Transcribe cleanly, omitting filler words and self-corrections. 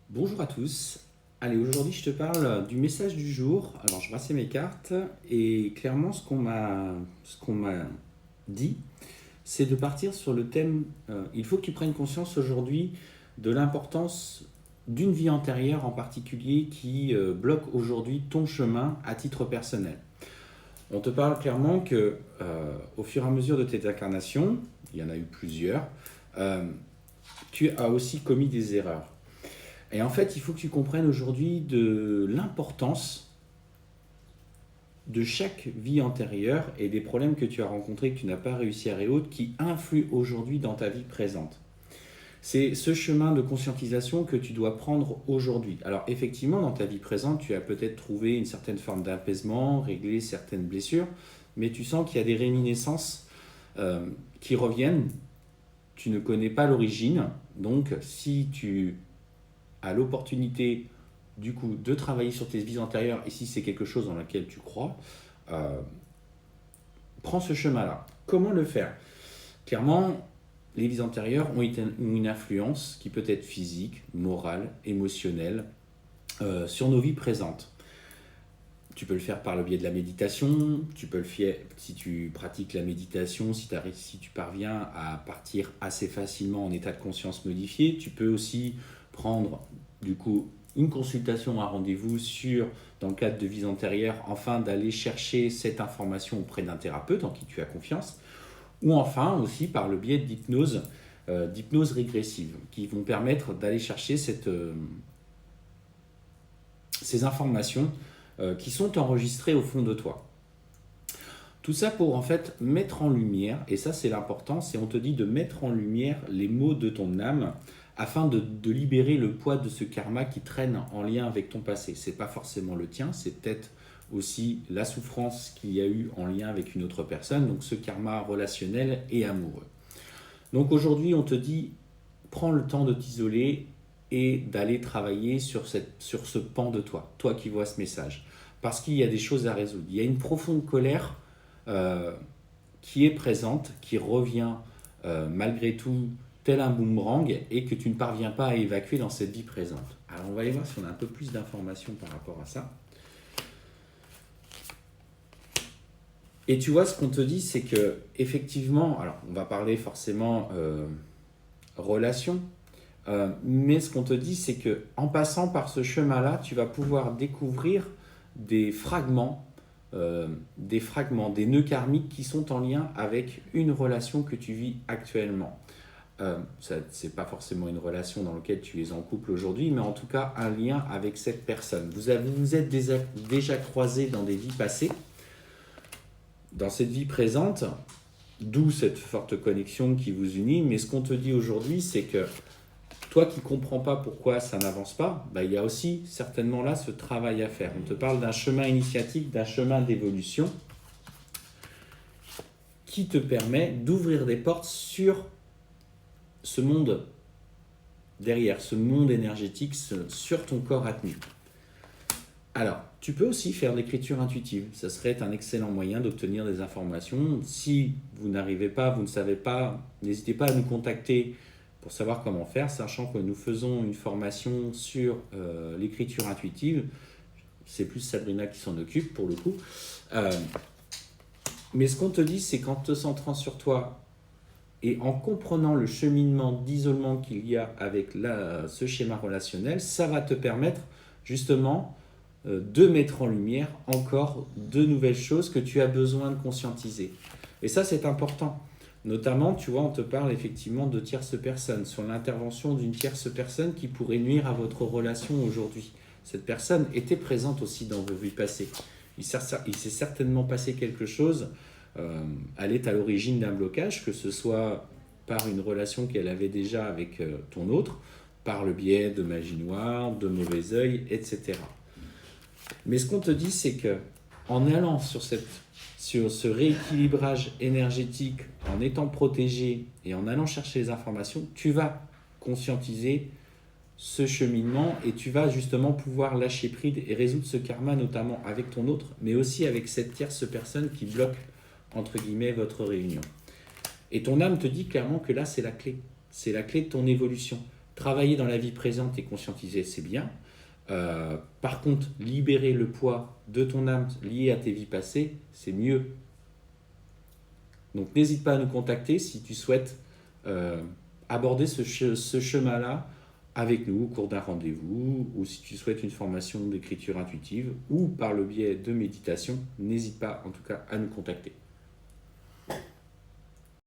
Bonjour à tous. Allez, aujourd'hui je te parle du message du jour. Alors je brassais mes cartes et clairement ce qu'on m'a dit, c'est de partir sur le thème il faut que tu prennes conscience aujourd'hui de l'importance d'une vie antérieure en particulier qui bloque aujourd'hui ton chemin à titre personnel. On te parle clairement que au fur et à mesure de tes incarnations, il y en a eu plusieurs, euh, tu as aussi commis des erreurs. Et en fait, il faut que tu comprennes aujourd'hui de l'importance de chaque vie antérieure et des problèmes que tu as rencontrés, que tu n'as pas réussi à résoudre, qui influent aujourd'hui dans ta vie présente. C'est ce chemin de conscientisation que tu dois prendre aujourd'hui. Alors effectivement, dans ta vie présente, tu as peut-être trouvé une certaine forme d'apaisement, réglé certaines blessures, mais tu sens qu'il y a des réminiscences qui reviennent. Tu ne connais pas l'origine, donc si tu as l'opportunité du coup de travailler sur tes vies antérieures et si c'est quelque chose dans lequel tu crois, euh, prends ce chemin-là. Comment le faire? Clairement, les vies antérieures ont une influence qui peut être physique, morale, émotionnelle sur nos vies présentes. Tu peux le faire par le biais de la méditation, tu peux le faire si tu pratiques la méditation, si tu parviens à partir assez facilement en état de conscience modifié, tu peux aussi prendre du coup une consultation, un rendez-vous dans le cadre de vies antérieures, afin d'aller chercher cette information auprès d'un thérapeute en qui tu as confiance, ou enfin aussi par le biais d'hypnose régressive, qui vont permettre d'aller chercher ces informations qui sont enregistrées au fond de toi. Tout ça pour en fait mettre en lumière, et ça c'est l'important, c'est on te dit de mettre en lumière les maux de ton âme afin de libérer le poids de ce karma qui traîne en lien avec ton passé. C'est pas forcément le tien, c'est peut-être aussi la souffrance qu'il y a eu en lien avec une autre personne, donc ce karma relationnel et amoureux. Donc aujourd'hui on te dit, prends le temps de t'isoler et d'aller travailler sur ce pan de toi, toi qui vois ce message. Parce qu'il y a des choses à résoudre. Il y a une profonde colère euh, qui est présente, qui revient malgré tout tel un boomerang et que tu ne parviens pas à évacuer dans cette vie présente. Alors on va aller voir si on a un peu plus d'informations par rapport à ça. Et tu vois, ce qu'on te dit, c'est que effectivement, alors on va parler forcément relation, mais ce qu'on te dit, c'est que en passant par ce chemin-là, tu vas pouvoir découvrir des fragments, des nœuds karmiques qui sont en lien avec une relation que tu vis actuellement. C'est pas forcément une relation dans laquelle tu es en couple aujourd'hui, mais en tout cas un lien avec cette personne. Vous êtes déjà croisés dans des vies passées, dans cette vie présente, d'où cette forte connexion qui vous unit. Mais ce qu'on te dit aujourd'hui, c'est que toi qui ne comprends pas pourquoi ça n'avance pas, bah, il y a aussi certainement là ce travail à faire. On te parle d'un chemin initiatique, d'un chemin d'évolution qui te permet d'ouvrir des portes sur ce monde derrière, ce monde énergétique, sur ton corps atmique. Alors, tu peux aussi faire de l'écriture intuitive. Ça serait un excellent moyen d'obtenir des informations. Si vous n'arrivez pas, vous ne savez pas, n'hésitez pas à nous contacter pour savoir comment faire, sachant que nous faisons une formation sur l'écriture intuitive. C'est plus Sabrina qui s'en occupe pour le coup. Mais ce qu'on te dit, c'est qu'en te centrant sur toi et en comprenant le cheminement d'isolement qu'il y a avec ce schéma relationnel, ça va te permettre justement de mettre en lumière encore de nouvelles choses que tu as besoin de conscientiser. Et ça, c'est important. Notamment, tu vois, on te parle effectivement de tierces personnes, sur l'intervention d'une tierce personne qui pourrait nuire à votre relation aujourd'hui. Cette personne était présente aussi dans vos vies passées. Il s'est certainement passé quelque chose. Elle est à l'origine d'un blocage, que ce soit par une relation qu'elle avait déjà avec ton autre, par le biais de magie noire, de mauvais œil, etc. Mais ce qu'on te dit, c'est que en allant sur ce rééquilibrage énergétique, en étant protégé et en allant chercher les informations, tu vas conscientiser ce cheminement et tu vas justement pouvoir lâcher prise et résoudre ce karma, notamment avec ton autre, mais aussi avec cette tierce personne qui bloque, entre guillemets, votre réunion. Et ton âme te dit clairement que là, c'est la clé. C'est la clé de ton évolution. Travailler dans la vie présente et conscientiser, c'est bien. Par contre, libérer le poids de ton âme lié à tes vies passées, c'est mieux. Donc n'hésite pas à nous contacter si tu souhaites aborder ce chemin-là avec nous au cours d'un rendez-vous, ou si tu souhaites une formation d'écriture intuitive ou par le biais de méditation, n'hésite pas en tout cas à nous contacter.